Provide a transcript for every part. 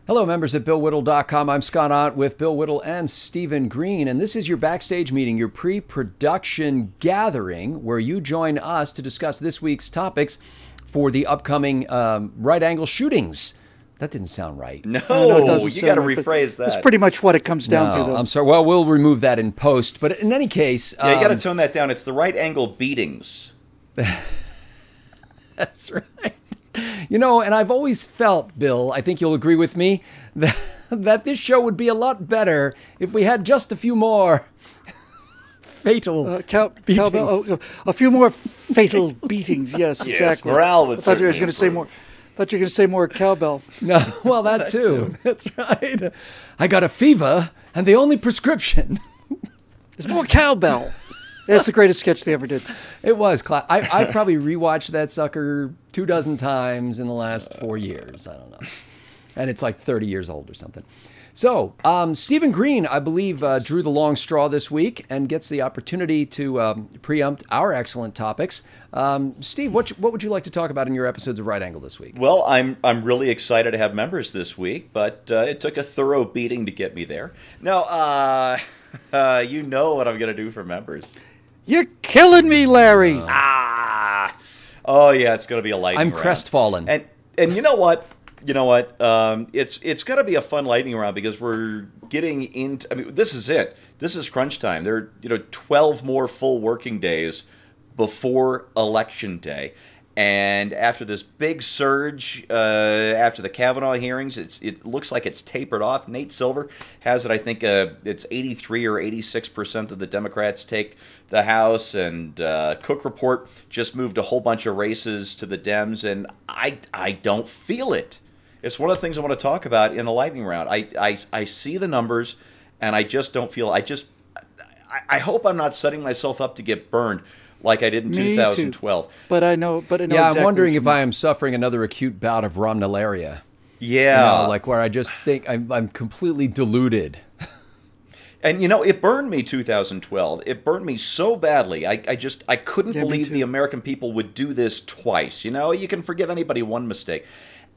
Hello, members at BillWhittle.com. I'm Scott Ott with Bill Whittle and Stephen Green, and this is your backstage meeting, your pre-production gathering, where you join us to discuss this week's topics for the upcoming right-angle shootings. That didn't sound right. No, it you got to rephrase that. That's pretty much what it comes down to, though. I'm sorry. Well, we'll remove that in post, but in any case... Yeah, you got to tone that down. It's the right-angle beatings. That's right. You know, and I've always felt, Bill, I think you'll agree with me, that this show would be a lot better if we had just a few more fatal beatings. A few more fatal beatings, yes, exactly. Morale would I thought you were going to say improve. more. Thought you were going to say more cowbell. No, well, that too. That's right. I got a fever, and the only prescription... There's more cowbell. That's the greatest sketch they ever did. It was. I probably rewatched that sucker 24 times in the last 4 years. I don't know. And it's like 30 years old or something. So, Stephen Green, I believe, drew the long straw this week and gets the opportunity to preempt our excellent topics. Steve, what would you like to talk about in your episodes of Right Angle this week? Well, I'm really excited to have members this week, but it took a thorough beating to get me there. No, you know what I'm going to do for members. You're killing me, Larry. Oh yeah, it's going to be a lightning round. I'm crestfallen. And you know what? It's going to be a fun lightning round because we're getting into. I mean, this is it. This is crunch time. There are 12 more full working days before Election Day. And after this big surge, after the Kavanaugh hearings, it looks like it's tapered off. Nate Silver has it, I think it's 83 or 86% of the Democrats take the House, and Cook Report just moved a whole bunch of races to the Dems, and I don't feel it. It's one of the things I want to talk about in the lightning round. I see the numbers, and I just don't feel it. I hope I'm not setting myself up to get burned like I did in 2012. Too. But I know Yeah, exactly I'm wondering what you if mean. I am suffering another acute bout of rhomnolaria. Yeah. You know, like where I just think I'm completely deluded. And, it burned me 2012. It burned me so badly. I couldn't believe the American people would do this twice. You can forgive anybody one mistake.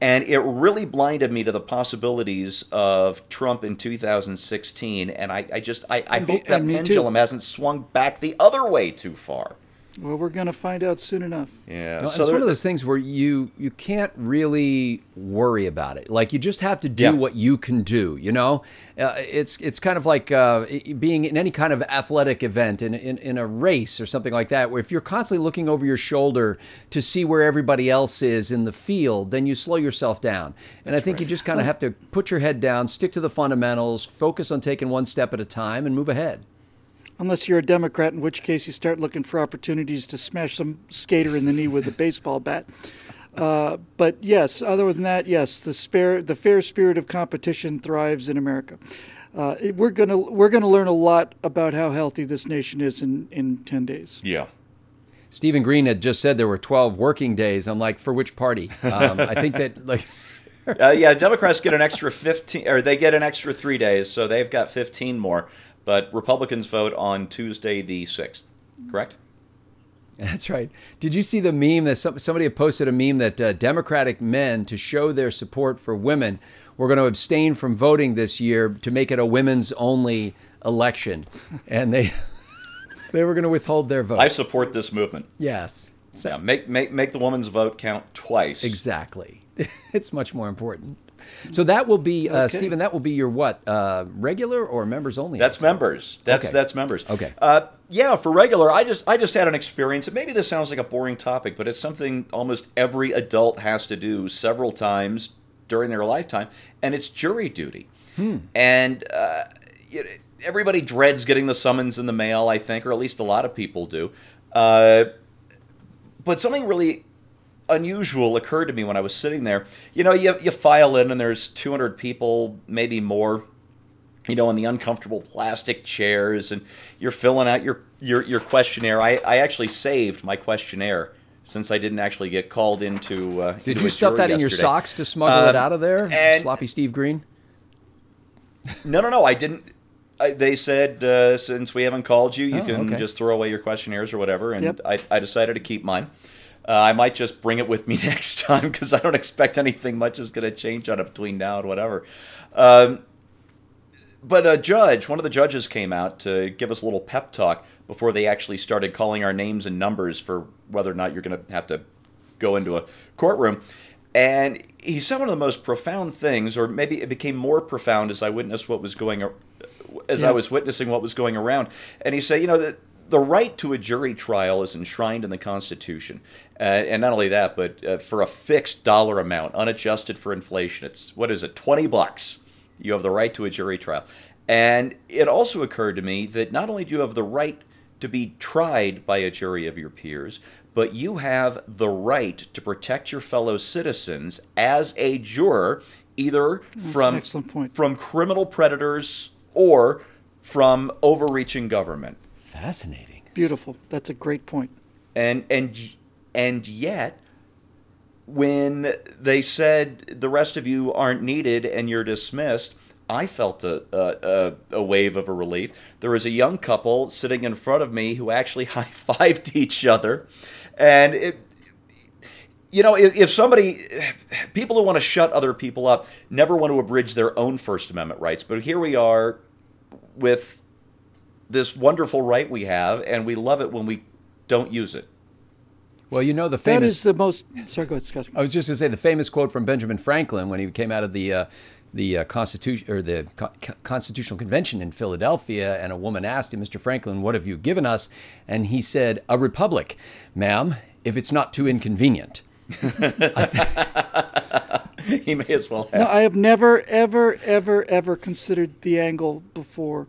And it really blinded me to the possibilities of Trump in 2016. And I hope that pendulum hasn't swung back the other way too far. Well, we're going to find out soon enough. Yeah. No, it's one of those things where you can't really worry about it. Like, you just have to do what you can do, It's kind of like being in any kind of athletic event, in a race or something like that, where if you're constantly looking over your shoulder to see where everybody else is in the field, then you slow yourself down. And I think you just kind of have to put your head down, stick to the fundamentals, focus on taking one step at a time, and move ahead. Unless you're a Democrat, in which case you start looking for opportunities to smash some skater in the knee with a baseball bat. But yes, other than that, yes, the fair spirit of competition thrives in America. We're gonna learn a lot about how healthy this nation is in 10 days. Yeah. Stephen Green had just said there were 12 working days. I'm like, for which party? I think that, like... Democrats get an extra 15, or they get an extra 3 days, so they've got 15 more. But Republicans vote on Tuesday the 6th, correct? That's right. Did you see the meme that somebody had posted a meme that Democratic men, to show their support for women, were going to abstain from voting this year to make it a women's only election, and they were going to withhold their vote. I support this movement. Yes. So, make the woman's vote count twice. Exactly. It's much more important. So that will be, Stephen, that will be your what? Regular or members only? That's episode? members. That's members. Okay. For regular, I just had an experience. And maybe this sounds like a boring topic, but it's something almost every adult has to do several times during their lifetime, and it's jury duty. And everybody dreads getting the summons in the mail, I think, or at least a lot of people do. But something really unusual occurred to me when I was sitting there. You file in, and there's 200 people, maybe more, in the uncomfortable plastic chairs, and you're filling out your questionnaire. I actually saved my questionnaire since I didn't actually get called into Did you stuff that in your socks to smuggle it out of there? Sloppy Steve Green? No, I didn't. They said, since we haven't called you, you can just throw away your questionnaires or whatever, and I decided to keep mine. I might just bring it with me next time because I don't expect anything much is going to change on it between now and whatever. But one of the judges came out to give us a little pep talk before they actually started calling our names and numbers for whether or not you're going to have to go into a courtroom. And he said one of the most profound things, or maybe it became more profound as I witnessed what was going, I was witnessing what was going around. And he said, the right to a jury trial is enshrined in the Constitution. And not only that, but for a fixed dollar amount, unadjusted for inflation, it's, what is it, $20. You have the right to a jury trial. And it also occurred to me that not only do you have the right to be tried by a jury of your peers, but you have the right to protect your fellow citizens as a juror, either from criminal predators or from overreaching government. Fascinating. Beautiful. That's a great point. And yet, when they said the rest of you aren't needed and you're dismissed, I felt a wave of a relief. There was a young couple sitting in front of me who actually high-fived each other. And, if somebody, people who want to shut other people up never want to abridge their own First Amendment rights. But here we are with this wonderful right we have, and we love it when we don't use it. Well, the famous... That is the most... Sorry, go ahead, Scott. I was just going to say the famous quote from Benjamin Franklin when he came out of the Constitution or the Constitutional Convention in Philadelphia, and a woman asked him, "Mr. Franklin, what have you given us?" And he said, "A republic, ma'am, if it's not too inconvenient." He may as well have. No, I have never, ever, ever, ever considered the angle before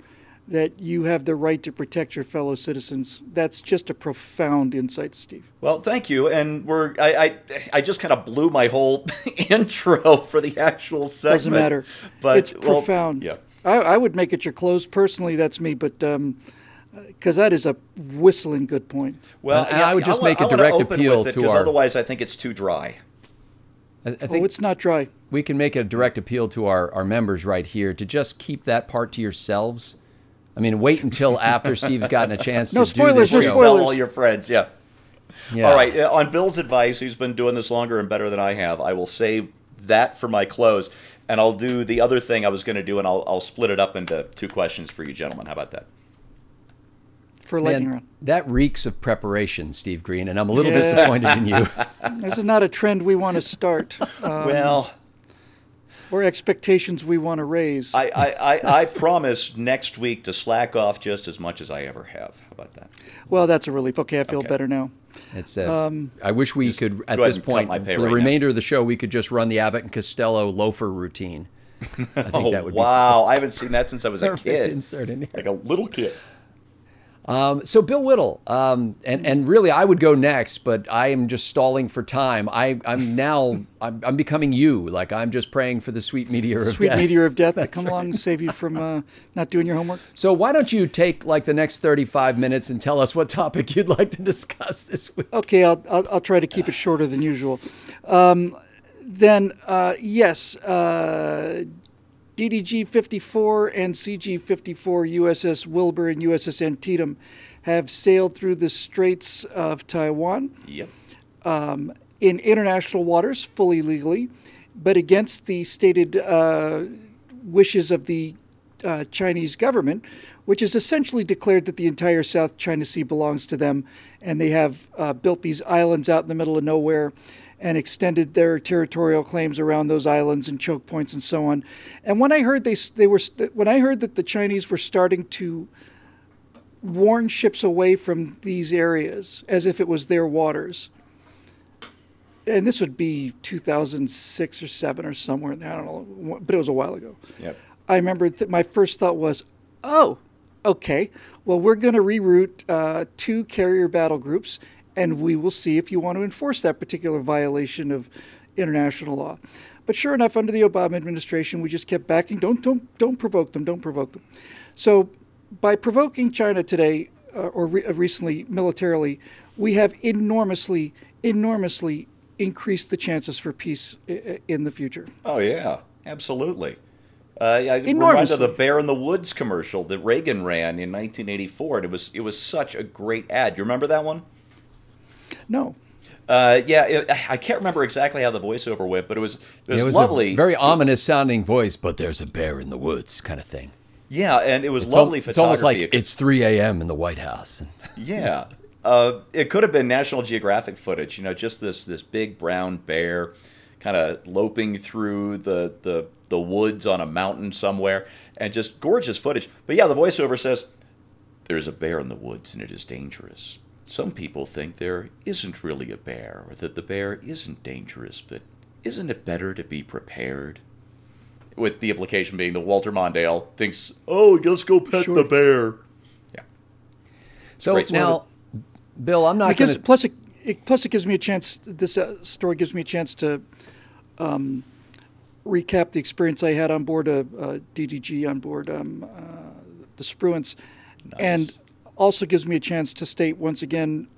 that you have the right to protect your fellow citizens. That's just a profound insight, Steve. Well, thank you. And I just kind of blew my whole intro for the actual segment. Doesn't matter. But it's profound. Yeah. I would make it your close personally. That's me, but because that is a whistling good point. Well, and I would just make a direct appeal to our. Otherwise, I think it's too dry. I think it's not dry. We can make a direct appeal to our members right here to just keep that part to yourselves. I mean, wait until after Steve's gotten a chance to spoilers, do this show. Tell all your friends, yeah. Yeah. All right, on Bill's advice, who's been doing this longer and better than I have, I will save that for my close, and I'll do the other thing I was going to do, and I'll split it up into 2 questions for you gentlemen. How about that? For lightning round. That reeks of preparation, Steve Green, and I'm a little disappointed in you. This is not a trend we want to start. Or expectations we want to raise. I promise next week to slack off just as much as I ever have. How about that? Well, that's a relief. Okay, I feel better now. It's I wish we could, at this point, for the remainder of the show, we could just run the Abbott and Costello loafer routine. I think that would wow. I haven't seen that since I was a kid. Insert in here. Like a little kid. So Bill Whittle, and really I would go next, but I am just stalling for time. I'm becoming you. Like I'm just praying for the sweet meteor of death. Sweet meteor of death to come along and save you from not doing your homework. So why don't you take like the next 35 minutes and tell us what topic you'd like to discuss this week? Okay, I'll try to keep it shorter than usual. Yes. DDG-54 and CG-54 USS Wilbur and USS Antietam have sailed through the Straits of Taiwan in international waters, fully legally, but against the stated wishes of the Chinese government, which has essentially declared that the entire South China Sea belongs to them, and they have built these islands out in the middle of nowhere and extended their territorial claims around those islands and choke points and so on. And when I heard when I heard that the Chinese were starting to warn ships away from these areas as if it was their waters, and this would be 2006 or 7 or somewhere in there, I don't know, but it was a while ago. Yep. I remember that my first thought was, oh, okay, well, we're going to reroute 2 carrier battle groups, and we will see if you want to enforce that particular violation of international law. But sure enough, under the Obama administration, we just kept backing. Don't provoke them. Don't provoke them. So by provoking China today, recently militarily, we have enormously increased the chances for peace in the future. Oh yeah, absolutely. I remember the Bear in the Woods commercial that Reagan ran in 1984, and it was such a great ad. You remember that one? No. I can't remember exactly how the voiceover went, but it was It was lovely. a very ominous sounding voice, but there's a bear in the woods kind of thing. Yeah, and it was lovely photography. It's almost like it's 3 a.m. in the White House. Yeah. It could have been National Geographic footage, just this big brown bear kind of loping through the woods on a mountain somewhere, and just gorgeous footage. But yeah, the voiceover says, "There's a bear in the woods and it is dangerous. Some people think there isn't really a bear, or that the bear isn't dangerous, but isn't it better to be prepared?" With the implication being that Walter Mondale thinks, "Oh, let's go pet the bear." Yeah. So Great. now, Bill, I'm not going to... Plus, it gives me a chance, this story gives me a chance to recap the experience I had on board DDG, on board the Spruance. Nice. And also gives me a chance to state once again,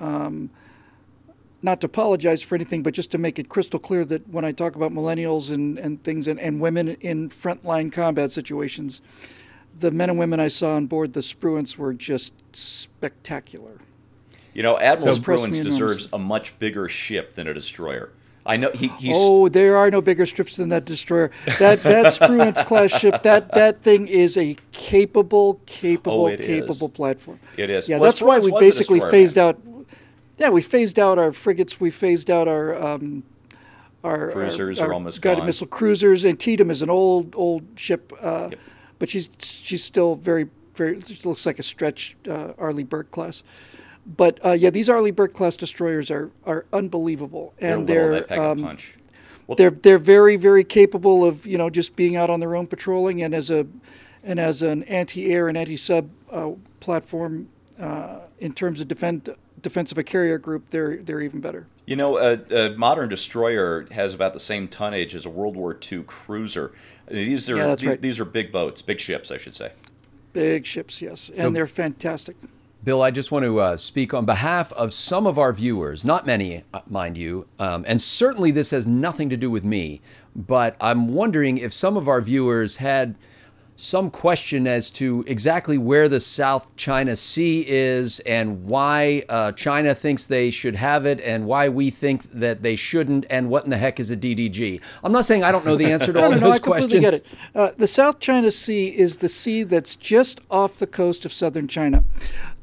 not to apologize for anything, but just to make it crystal clear that when I talk about millennials and things and women in frontline combat situations, the men and women I saw on board the Spruance were just spectacular. Admiral So Spruance deserves a much bigger ship than a destroyer. I know he's... Oh, there are no bigger strips than that destroyer. That Spruance class ship, that thing is a capable platform. It is. Yeah, Well, that's why Spruance we was a basically destroyer, phased man. out. Yeah, we phased out our frigates. We phased out our Cruisers are almost guided gone. missile cruisers. And Tatum is an old ship, but she's still very. She looks like a stretch Arleigh Burke class. But these Arleigh Burke class destroyers are unbelievable, and They pack a punch. Well, they're very, very capable of just being out on their own patrolling, and as an anti-air and anti-sub platform in terms of defense of a carrier group, they're even better. a modern destroyer has about the same tonnage as a World War II cruiser. These are right. These are big boats, big ships, I should say. Big ships, yes, and they're fantastic. Bill, I just want to speak on behalf of some of our viewers, not many, mind you, and certainly this has nothing to do with me, but I'm wondering if some of our viewers had some question as to exactly where the South China Sea is and why China thinks they should have it and why we think that they shouldn't and what in the heck is a DDG. I'm not saying I don't know the answer to all those I questions. completely get it. The South China Sea is the sea that's just off the coast of southern China.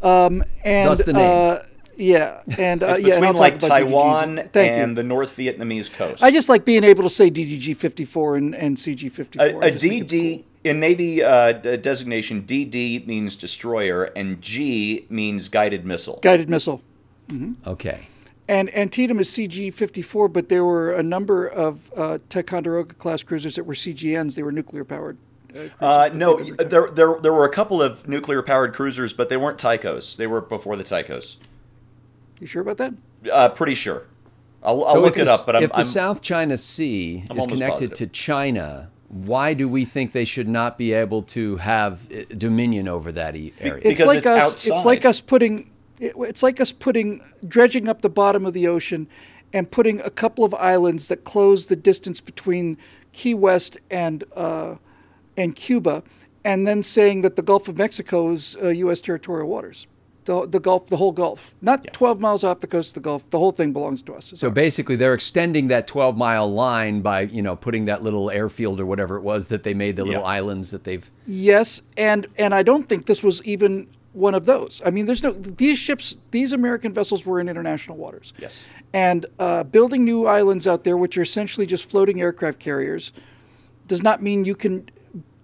And, Thus the name. Yeah, and It's and I'll between talk like about Taiwan DDGs. Thank you. and the North Vietnamese coast. I just like being able to say DDG 54 and CG 54. A DD in Navy designation, DD means destroyer and G means guided missile. Guided missile. Mm-hmm. Okay. And Antietam is CG 54, but there were a number of Ticonderoga class cruisers that were CGNs. They were nuclear powered. No, there were a couple of nuclear powered cruisers, but they weren't Tychos. They were before the Tychos. You sure about that? Pretty sure. I'll look it up, but if the South China Sea is almost connected positive. to China, why do we think they should not be able to have dominion over that area? Because it's outside. It's like us dredging up the bottom of the ocean and putting a couple of islands that close the distance between Key West and Cuba, and then saying that the Gulf of Mexico is U.S. territorial waters. The Gulf, the whole Gulf, not 12 miles off the coast of the Gulf. The whole thing belongs to us. So basically, they're extending that 12-mile line by putting that little airfield or whatever it was that they made, the little islands that they've. Yes, and I don't think this was even one of those. I mean, these American vessels were in international waters. Yes. And building new islands out there, which are essentially just floating aircraft carriers, does not mean you can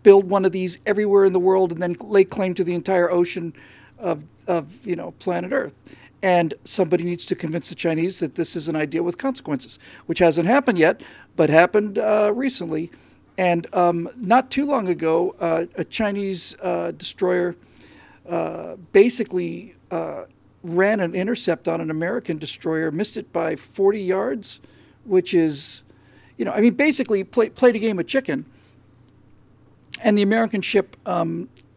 build one of these everywhere in the world and then lay claim to the entire ocean of planet Earth. And somebody needs to convince the Chinese that this is an idea with consequences, which hasn't happened yet, but happened recently. And not too long ago, a Chinese destroyer basically ran an intercept on an American destroyer, missed it by 40 yards, which is, basically played a game of chicken. And the American ship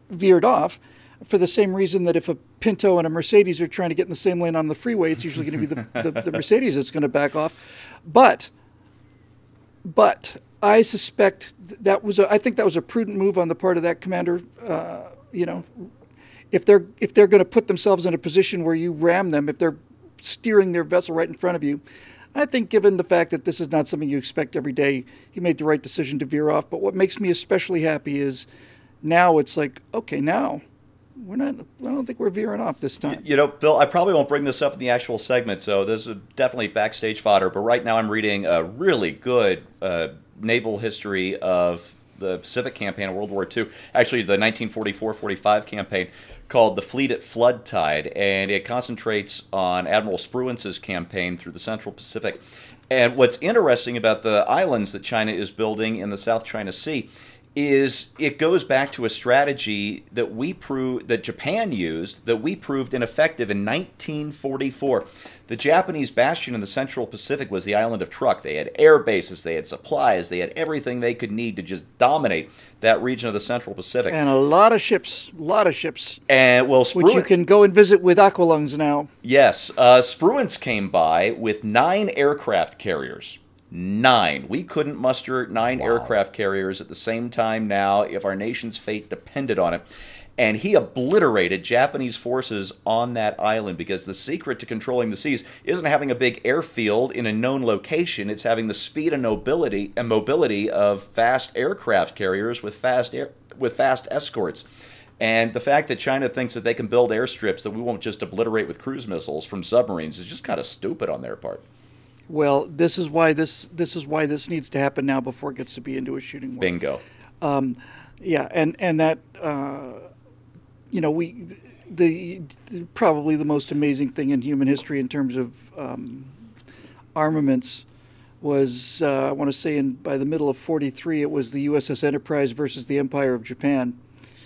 veered off for the same reason that if a Pinto and a Mercedes are trying to get in the same lane on the freeway, it's usually going to be the Mercedes that's going to back off. But I suspect I think that was a prudent move on the part of that commander. If they're going to put themselves in a position where you ram them, if they're steering their vessel right in front of you, I think given the fact that this is not something you expect every day, he made the right decision to veer off. But what makes me especially happy is now it's like, okay, now we're not. I don't think we're veering off this time. You know, Bill, I probably won't bring this up in the actual segment, so this is definitely backstage fodder. But right now I'm reading a really good naval history of the Pacific campaign of World War II, actually the 1944-45 campaign, called The Fleet at Flood Tide, and it concentrates on Admiral Spruance's campaign through the Central Pacific. And what's interesting about the islands that China is building in the South China Sea is it goes back to a strategy that that Japan used, that we proved ineffective in 1944. The Japanese bastion in the Central Pacific was the island of Truk. They had air bases, they had supplies, they had everything they could need to just dominate that region of the Central Pacific. And a lot of ships. And well, which you can go and visit with aqualungs now. Yes, Spruance came by with 9 aircraft carriers. 9. We couldn't muster 9 aircraft carriers at the same time now if our nation's fate depended on it. And he obliterated Japanese forces on that island, because the secret to controlling the seas isn't having a big airfield in a known location. It's having the speed and mobility of fast aircraft carriers with fast escorts. And the fact that China thinks that they can build airstrips that we won't just obliterate with cruise missiles from submarines is just kind of stupid on their part. Well, this is why this needs to happen now before it gets to be into a shooting war. Bingo. Yeah, and that probably the most amazing thing in human history in terms of armaments was I want to say by the middle of '43 it was the USS Enterprise versus the Empire of Japan.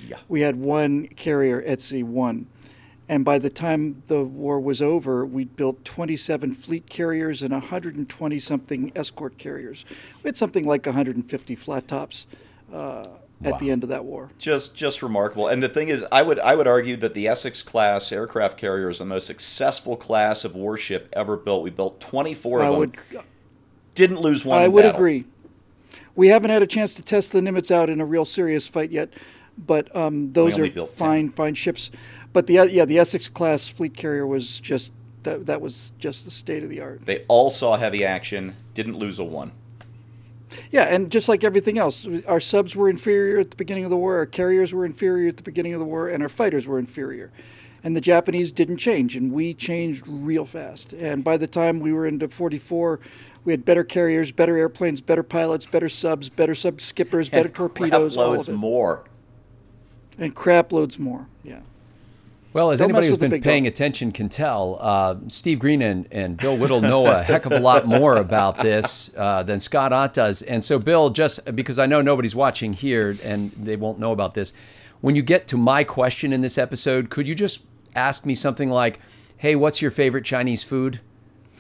Yeah. We had one carrier, Etsi 1. And by the time the war was over, we'd built 27 fleet carriers and 120-something escort carriers. We had something like 150 flat tops at the end of that war. Just remarkable. And the thing is, I would argue that the Essex-class aircraft carrier is the most successful class of warship ever built. We built 24 of them. Didn't lose one in battle. I would agree. We haven't had a chance to test the Nimitz out in a real serious fight yet, but those are fine ships. But the Essex-class fleet carrier was just that was just the state of the art. They all saw heavy action, didn't lose a one. Yeah, and just like everything else, our subs were inferior at the beginning of the war, our carriers were inferior at the beginning of the war, and our fighters were inferior. And the Japanese didn't change, and we changed real fast. And by the time we were into '44, we had better carriers, better airplanes, better pilots, better subs, better sub skippers, better torpedoes, all of it. More. And crap loads more, yeah. Well, as anybody who's been paying attention can tell, Steve Green and Bill Whittle know a heck of a lot more about this than Scott Ott does. And so, Bill, just because I know nobody's watching here and they won't know about this, when you get to my question in this episode, could you just ask me something like, hey, what's your favorite Chinese food?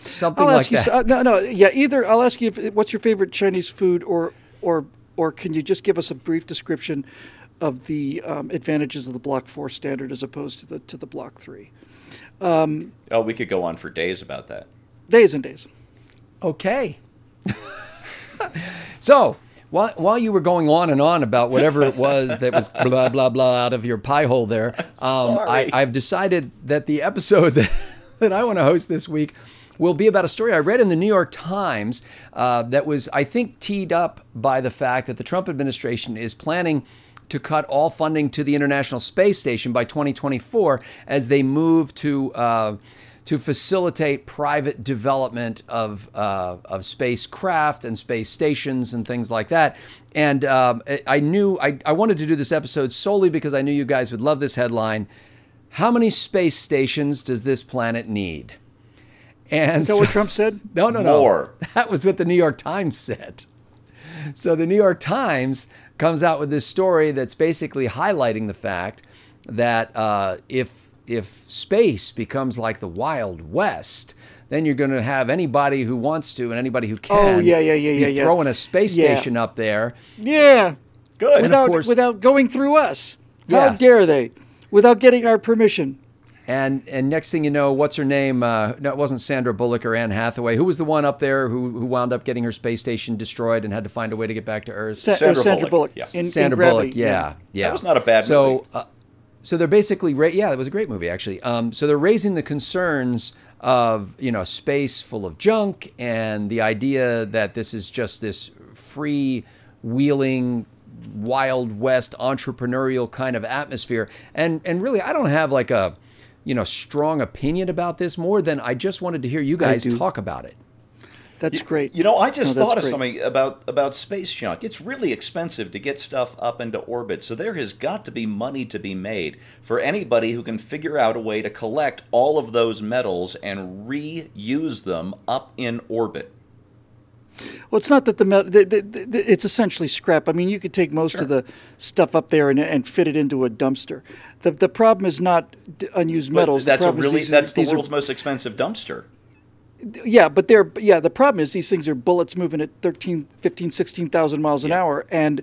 Something like that. Either I'll ask you what's your favorite Chinese food, or can you just give us a brief description of the advantages of the Block 4 standard as opposed to the Block 3. We could go on for days about that. Days and days. Okay. So, while you were going on and on about whatever it was that was blah, blah, blah out of your pie hole there, I've decided that the episode that I want to host this week will be about a story I read in the New York Times that was, I think, teed up by the fact that the Trump administration is planning to cut all funding to the International Space Station by 2024 as they move to facilitate private development of spacecraft and space stations and things like that. And I wanted to do this episode solely because I knew you guys would love this headline. How many space stations does this planet need? And is that what Trump said? No. More. That was what the New York Times said. So the New York Times comes out with this story that's basically highlighting the fact that if space becomes like the Wild West, then you're going to have anybody who wants to and anybody who can be throwing a space station up there. Yeah. Good. Without going through us. How Yes. dare they? Without getting our permission. And next thing you know, what's her name? No, it wasn't Sandra Bullock or Anne Hathaway. Who was the one up there who wound up getting her space station destroyed and had to find a way to get back to Earth? Sandra Bullock. Yeah. Sandra Bullock, yeah. That was not a bad movie. So they're basically, it was a great movie, actually. So they're raising the concerns of, you know, space full of junk, and the idea that this is just this free-wheeling, Wild West entrepreneurial kind of atmosphere. And really, I don't have like a, you know, strong opinion about this more than I just wanted to hear you guys talk about it. That's great. You know, I just thought of something about space junk. It's really expensive to get stuff up into orbit, so there has got to be money to be made for anybody who can figure out a way to collect all of those metals and reuse them up in orbit. Well, it's not that it's essentially scrap. I mean, you could take most of the stuff up there and fit it into a dumpster. The problem is not unused metals. That's the world's most expensive dumpster. Yeah, but the problem is these things are bullets moving at 13, 15, 16,000 miles an hour, and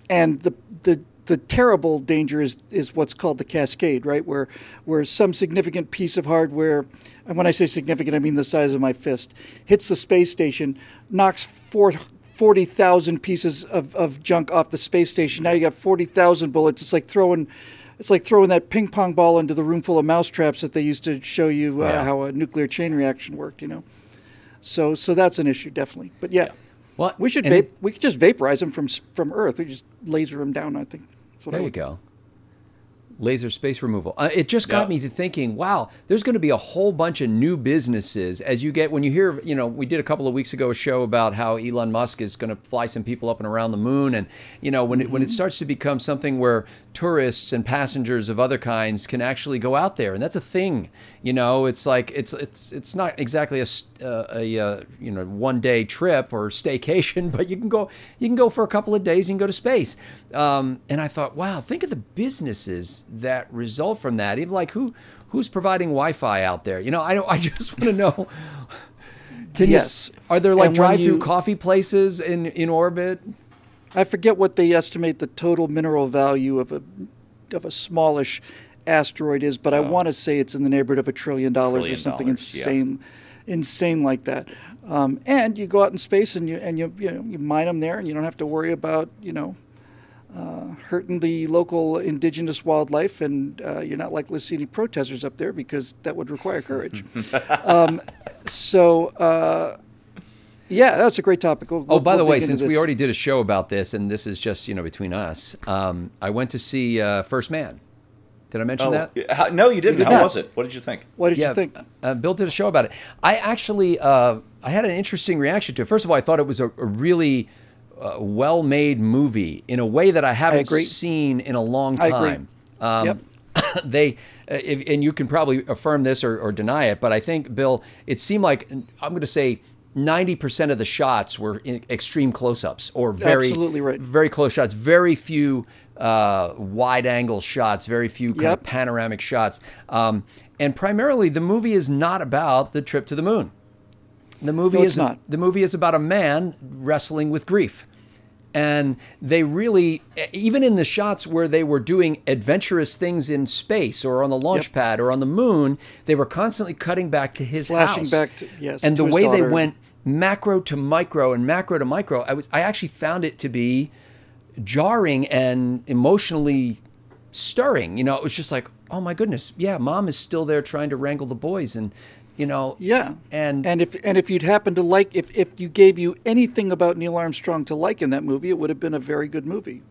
the terrible danger is what's called the cascade, right? Where some significant piece of hardware, and when I say significant, I mean the size of my fist, hits the space station, knocks 40,000 pieces of junk off the space station. Now you got 40,000 bullets. It's like throwing that ping pong ball into the room full of mousetraps that they used to show you how a nuclear chain reaction worked, you know. So that's an issue, definitely. But yeah. Well, we could just vaporize them from Earth. We just laser them down, I think. There you go. Laser space removal. It just got me to thinking, wow, there's going to be a whole bunch of new businesses as you get, when you hear, you know, we did a couple of weeks ago a show about how Elon Musk is going to fly some people up and around the moon. And, you know, when it starts to become something where tourists and passengers of other kinds can actually go out there, and that's a thing, you know, it's like, it's not exactly a you know, 1-day trip or staycation, but you can go for a couple of days and go to space. And I thought, wow, think of the businesses that result from that. Even like who's providing Wi-Fi out there? You know, I just want to know. Are there like drive-through coffee places in orbit? I forget what they estimate the total mineral value of a smallish asteroid is, but I want to say it's in the neighborhood of $1 trillion or something insane like that. And you go out in space and you mine them there, and you don't have to worry about, you know, hurting the local indigenous wildlife, and you're not likely to see any protesters up there because that would require courage. Yeah, that's a great topic. By the way, since we already did a show about this, and this is just, you know, between us, I went to see First Man. Did I mention that? No, you didn't. How was it? What did you think? What did you think? Bill did a show about it. I actually, I had an interesting reaction to it. First of all, I thought it was a really well-made movie in a way that I haven't seen in a long time. I agree. And you can probably affirm this or deny it, but I think, Bill, it seemed like, I'm going to say 90% of the shots were in extreme close-ups or very close shots, very few wide-angle shots, very few kind of panoramic shots. And primarily, the movie is not about the trip to the moon. The movie is about a man wrestling with grief. And they really, even in the shots where they were doing adventurous things in space or on the launch pad or on the moon, they were constantly cutting back to his flashing house. Back to, and to the way daughter. they went macro to micro and macro to micro, I actually found it to be jarring and emotionally stirring. You know, it was just like, oh my goodness, yeah, mom is still there trying to wrangle the boys, and you know, and if you'd happen to like, if you gave you anything about Neil Armstrong to like in that movie, it would have been a very good movie.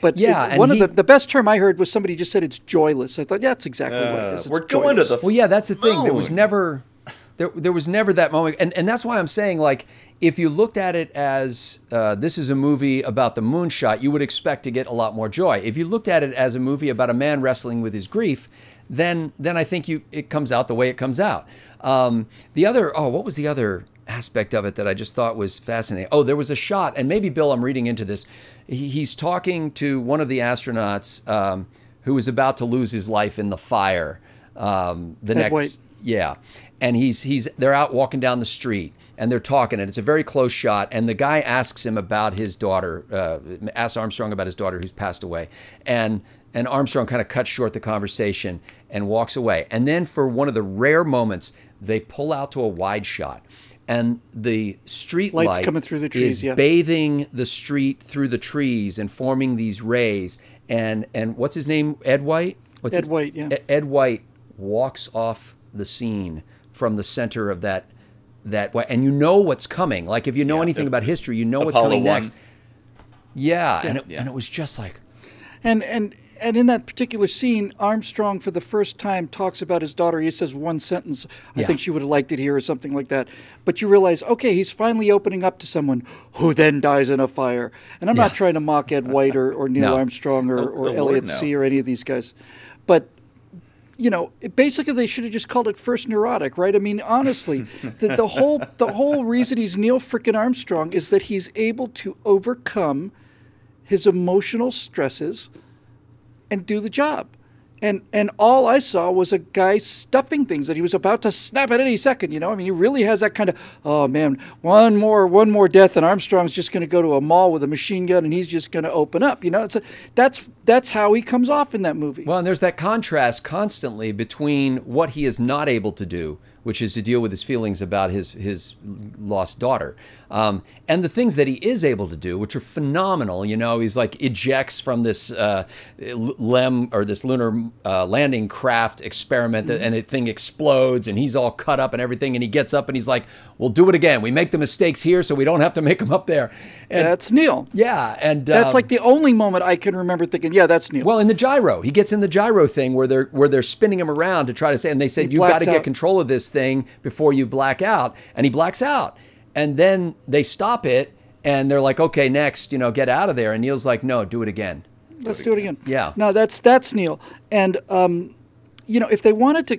But the best term I heard was somebody just said it's joyless. I thought, yeah, that's exactly what it is. We're going to the well, yeah, that's the thing. moon. There was never that moment, and that's why I'm saying, like, if you looked at it as this is a movie about the moonshot, you would expect to get a lot more joy. If you looked at it as a movie about a man wrestling with his grief, then I think it comes out the way it comes out. What was the other aspect of it that I just thought was fascinating? Oh, there was a shot, and maybe, Bill, I'm reading into this. He's talking to one of the astronauts who was about to lose his life in the fire. Ed White. Yeah. And they're out walking down the street, and they're talking, and it's a very close shot. And the guy asks him about his daughter, asks Armstrong about his daughter who's passed away. And Armstrong kind of cuts short the conversation and walks away. And then for one of the rare moments, they pull out to a wide shot. And the street light coming through the trees, is bathing the street through the trees and forming these rays. And what's his name? Ed White? Ed White, yeah. Ed White walks off the scene from the center of that way, and you know what's coming. Like if you know anything about history, you know what's coming next. Yeah, and it was just like, and in that particular scene, Armstrong for the first time talks about his daughter. He says one sentence, I think she would have liked it here or something like that. But you realize, okay, he's finally opening up to someone who then dies in a fire. And I'm not trying to mock Ed White or Neil Armstrong or Elliot C. or any of these guys. But, you know, basically they should have just called it First Neurotic, right? I mean, honestly, the whole reason he's Neil frickin' Armstrong is that he's able to overcome his emotional stresses and do the job. And all I saw was a guy stuffing things that he was about to snap at any second, you know? I mean, he really has that kind of, oh man, one more death and Armstrong's just going to go to a mall with a machine gun and he's just going to open up, you know? That's how he comes off in that movie. Well, and there's that contrast constantly between what he is not able to do, which is to deal with his feelings about his lost daughter, and the things that he is able to do, which are phenomenal. You know, he's like ejects from this LEM or this lunar landing craft experiment, and the thing explodes, and he's all cut up and everything, and he gets up and he's like, "We'll do it again. We make the mistakes here, so we don't have to make them up there." And that's Neil. Yeah, and that's like the only moment I can remember thinking, yeah, that's Neil. Well, in the gyro, he gets in the gyro thing where they're spinning him around to try to say, and they said, "You've got to get control of this thing before you black out," and he blacks out. And then they stop it, and they're like, "Okay, next, you know, get out of there." And Neil's like, "No, do it again. Let's do it again." Yeah. No, that's Neil. And you know, if they wanted to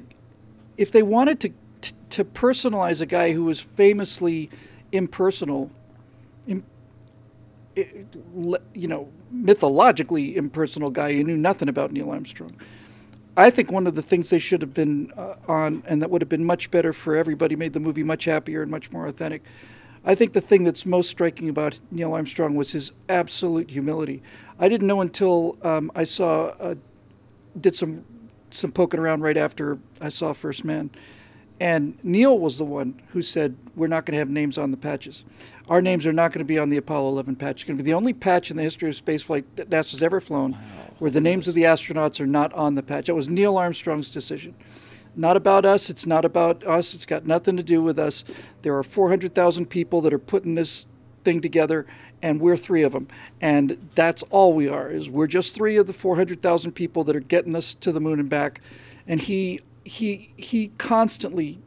personalize a guy who was famously impersonal, you know, mythologically impersonal guy who knew nothing about Neil Armstrong, I think one of the things they should have been on, and that would have been much better for everybody, made the movie much happier and much more authentic. I think the thing that's most striking about Neil Armstrong was his absolute humility. I didn't know until I saw, did some poking around right after I saw First Man. And Neil was the one who said, "We're not going to have names on the patches. Our names are not going to be on the Apollo 11 patch. It's going to be the only patch in the history of spaceflight that NASA's ever flown where the names of the astronauts are not on the patch." That was Neil Armstrong's decision. Not about us. It's not about us. It's got nothing to do with us. There are 400,000 people that are putting this thing together, and we're 3 of them. And that's all we are, is we're just 3 of the 400,000 people that are getting us to the moon and back. And he constantly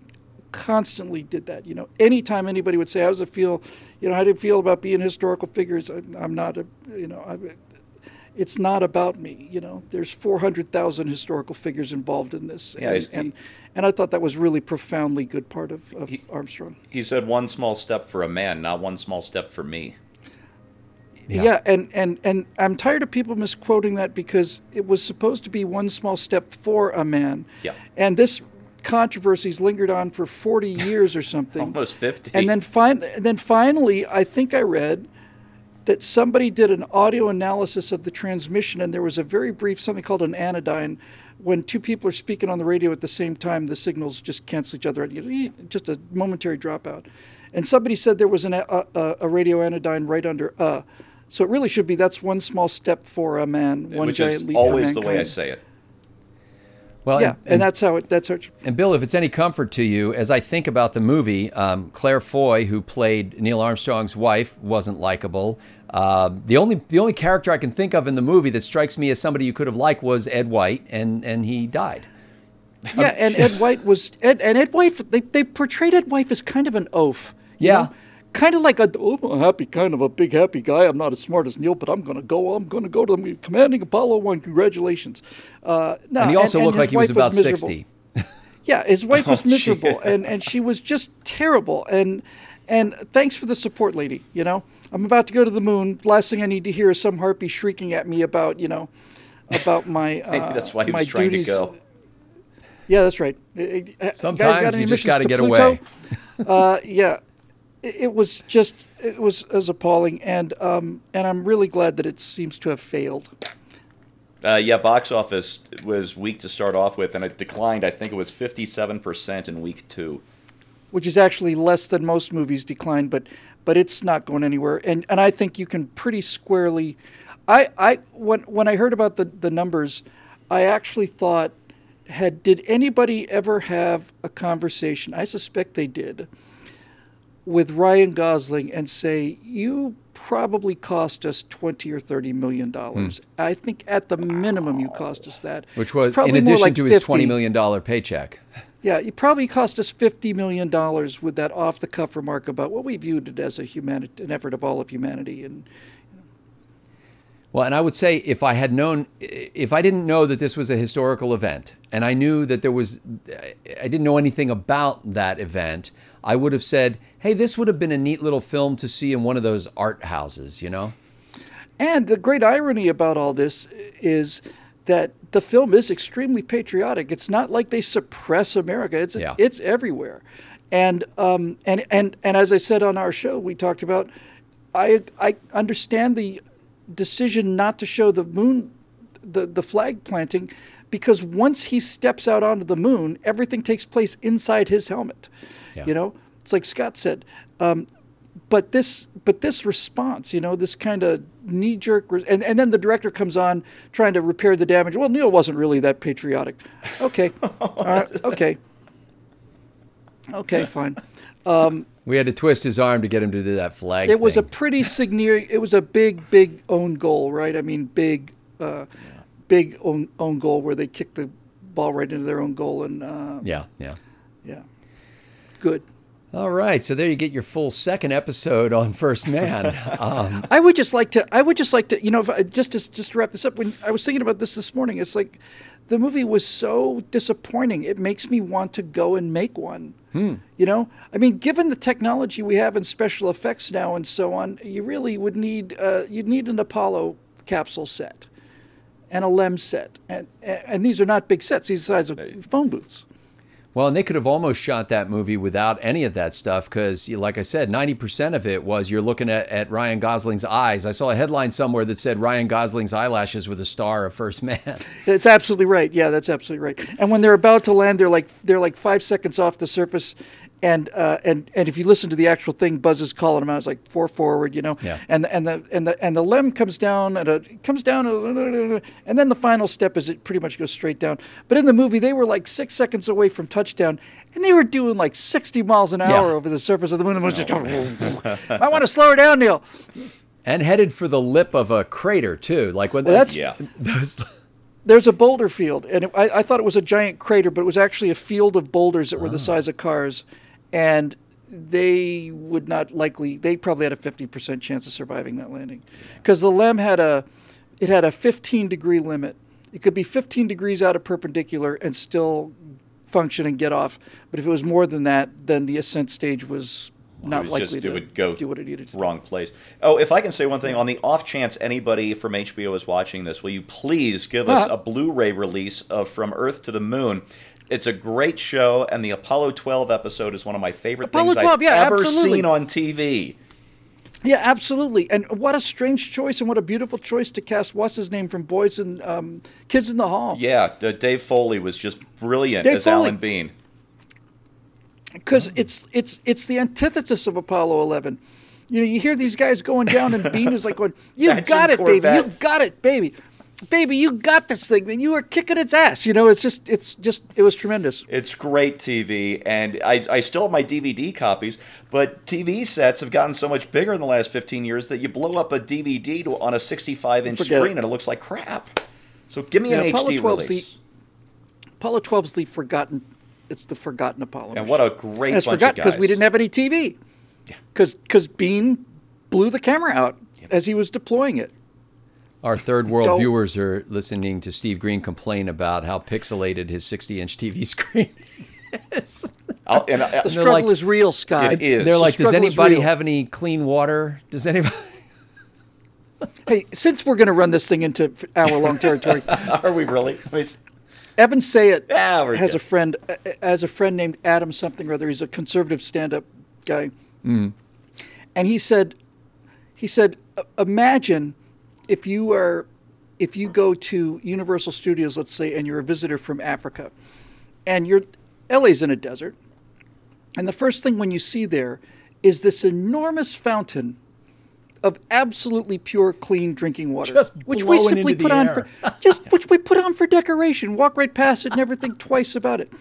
did that. You know, anytime anybody would say, "How does it feel? You know, how do you feel about being historical figures?" I'm not a, you know, it's not about me. You know, there's 400,000 historical figures involved in this, and I thought that was really profoundly good part of Armstrong. He said, "One small step for a man, not one small step for me." Yeah, and I'm tired of people misquoting that, because it was supposed to be one small step for a man. Yeah. And this controversy's lingered on for 40 years or something. Almost 50. And then finally, I think I read that somebody did an audio analysis of the transmission, and there was a very brief, something called an anodyne. When 2 people are speaking on the radio at the same time, the signals just cancel each other out. Just a momentary dropout. And somebody said there was a radio anodyne right under So it really should be, that's one small step for a man, one giant leap for mankind. Which is always the way I say it. Well, yeah, and that's how it. And Bill, if it's any comfort to you, as I think about the movie, Claire Foy, who played Neil Armstrong's wife, wasn't likable. The only character I can think of in the movie that strikes me as somebody you could have liked was Ed White, and he died. Yeah, and Ed White was Ed White. They portrayed Ed White as kind of an oaf. You know? Kind of like a big happy guy. I'm not as smart as Neil, but I'm going to go to the commanding Apollo 1. Congratulations. No, and he also looked like he was about 60. Yeah, his wife was miserable, and she was just terrible. And thanks for the support, lady. You know, I'm about to go to the moon. Last thing I need to hear is some harpy shrieking at me about my Maybe that's why he was trying duties. to go. Yeah, that's right. Sometimes you just got to get away. Yeah. It was appalling, and I'm really glad that it seems to have failed. Yeah, box office was weak to start off with, and it declined. I think it was 57% in week 2, which is actually less than most movies decline, but it's not going anywhere. And I think you can pretty squarely. When I heard about the numbers, I actually thought, did anybody ever have a conversation, I suspect they did, with Ryan Gosling and say, you probably cost us $20 or $30 million. I think at the minimum you cost us that. Which was probably in more addition like to his 50. $20 million paycheck. Yeah, you probably cost us $50 million with that off-the-cuff remark about what we viewed it as an effort of all of humanity. And well, and I would say if I didn't know that this was a historical event, and I knew that I didn't know anything about that event, I would have said, hey, this would have been a neat little film to see in one of those art houses, you know? And the great irony about all this is that the film is extremely patriotic. It's not like they suppress America. It's everywhere. And as I said on our show, we talked about, I understand the decision not to show the moon, the flag planting, because once he steps out onto the moon, everything takes place inside his helmet. Yeah. You know, it's like Scott said. But this response, you know, this kind of knee-jerk, and then the director comes on trying to repair the damage. Well, Neil wasn't really that patriotic. Okay, all right, okay, fine. We had to twist his arm to get him to do that flag It was a thing. pretty significant. It was a big own goal, right? I mean, big own goal where they kicked the ball right into their own goal, and Yeah. Good. All right, so there you get your full second episode on First Man. I would just like to, you know, just to wrap this up. When I was thinking about this morning, it's like the movie was so disappointing. It makes me want to go and make one. You know, I mean, given the technology we have in special effects now and so on, you really would need you'd need an Apollo capsule set and a LEM set, and these are not big sets. These are the size of phone booths. Well, and they could have almost shot that movie without any of that stuff because, like I said, 90% of it was you're looking at Ryan Gosling's eyes. I saw a headline somewhere that said Ryan Gosling's eyelashes were the star of First Man. That's absolutely right. Yeah, that's absolutely right. And when they're about to land, they're like 5 seconds off the surface, and if you listen to the actual thing, Buzz is calling them out. It's like 4 forward, you know. Yeah. And the LEM comes down and then the final step is it pretty much goes straight down. But in the movie, they were like 6 seconds away from touchdown, and they were doing like 60 miles an hour over the surface of the moon. And was just I want to slow her down, Neil. And headed for the lip of a crater too. Like when There's a boulder field, and I thought it was a giant crater, but it was actually a field of boulders that were the size of cars, and they probably had a 50% chance of surviving that landing, because the LEM had a 15-degree limit. It could be 15 degrees out of perpendicular and still function and get off, but if it was more than that, then the ascent stage was not likely to do what it needed to. Wrong place. Oh, if I can say one thing, on the off chance anybody from HBO is watching this, will you please give us a Blu-ray release of From Earth to the Moon? It's a great show, and the Apollo 12 episode is one of my favorite things I've ever seen on TV. Yeah, absolutely. And what a strange choice, and what a beautiful choice to cast what's his name from Boys and Kids in the Hall. Yeah, Dave Foley was just brilliant as Alan Bean. Because it's the antithesis of Apollo 11. You know, you hear these guys going down, and Bean is like going, "You got it, baby! You got it, baby! Baby, you got this thing, man! You are kicking its ass!" You know, it was tremendous. It's great TV, and I still have my DVD copies. But TV sets have gotten so much bigger in the last 15 years that you blow up a DVD on a 65-inch screen, and it looks like crap. So give me an HD release. Apollo 12's the forgotten. It's the forgotten Apollo. And mission. what a great bunch of guys. Because we didn't have any TV. Because Bean blew the camera out as he was deploying it. Our third world viewers are listening to Steve Green complain about how pixelated his 60-inch TV screen is. The struggle is real, Scott. It is. They're like, does anybody have any clean water? Does anybody? Hey, since we're going to run this thing into hour-long territory. Are we really? Evan Sayet has a friend named Adam something or other. He's a conservative stand-up guy. And he said, imagine if you go to Universal Studios, let's say, and you're a visitor from Africa, and LA's in a desert, and the first thing when you see there is this enormous fountain of absolutely pure, clean drinking water, Just which we blowing simply into put the on air. which we put on for decoration. Walk right past it, never think twice about it.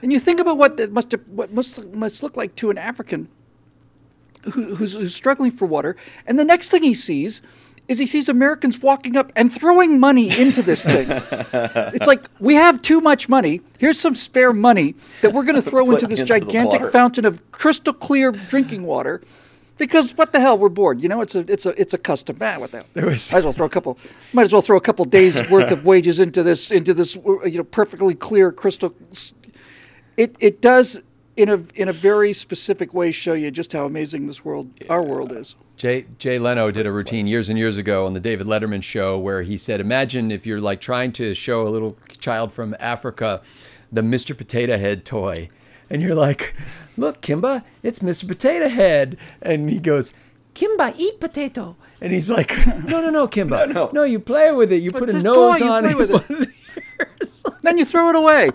And you think about what must look like to an African who's struggling for water, and the next thing he sees is he sees Americans walking up and throwing money into this thing. It's like, we have too much money. Here's some spare money that we're going to throw into this gigantic fountain of crystal clear drinking water. Because what the hell, we're bored. You know, it's a custom. What the hell? Might as well throw a couple days worth of wages into this perfectly clear crystal. It does in a very specific way show you just how amazing this world, our world, is. Jay Leno did a routine years and years ago on the David Letterman show where he said, imagine if you're like trying to show a little child from Africa the Mr. Potato Head toy. And you're like, look, Kimba, it's Mr. Potato Head. And he goes, Kimba, eat potato. And he's like, no, Kimba. No, you play with it. You put a nose on it. You play with it. Then you throw it away.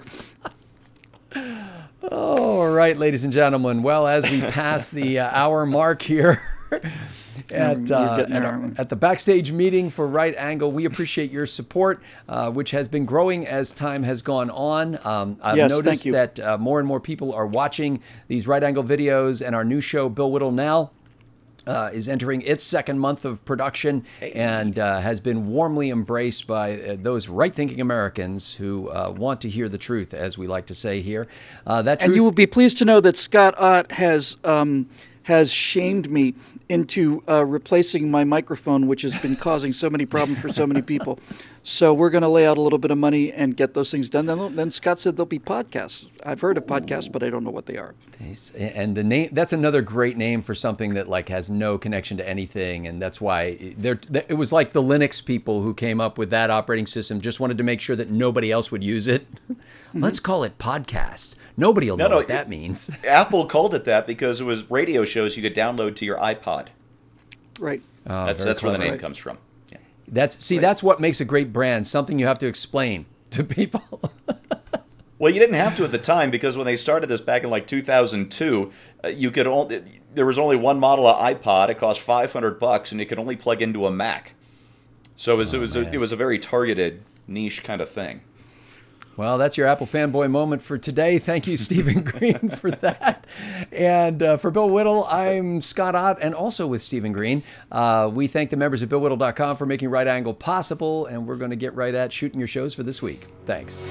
All right, ladies and gentlemen. Well, as we pass the hour mark here at the backstage meeting for Right Angle, we appreciate your support, which has been growing as time has gone on. I've noticed that more and more people are watching these Right Angle videos, and our new show, Bill Whittle Now, is entering its second month of production and has been warmly embraced by those right-thinking Americans who want to hear the truth, as we like to say here. And you will be pleased to know that Scott Ott has shamed me into replacing my microphone, which has been causing so many problems for so many people. So we're going to lay out a little bit of money and get those things done. Then Scott said there'll be podcasts. I've heard of podcasts, but I don't know what they are. And the name—that's another great name for something that like has no connection to anything. And that's why it was like the Linux people who came up with that operating system just wanted to make sure that nobody else would use it. Let's call it podcast. Nobody will know what that means. Apple called it that because it was radio shows you could download to your iPod. Right. That's where the name comes from. Yeah. That's what makes a great brand. Something you have to explain to people. Well, you didn't have to at the time because when they started this back in like 2002, there was only one model of iPod. It cost $500, and you could only plug into a Mac. So it was a very targeted niche kind of thing. Well, that's your Apple fanboy moment for today. Thank you, Stephen Green, for that. And for Bill Whittle, I'm Scott Ott, and also with Stephen Green. We thank the members of BillWhittle.com for making Right Angle possible, and we're going to get right at shooting your shows for this week. Thanks.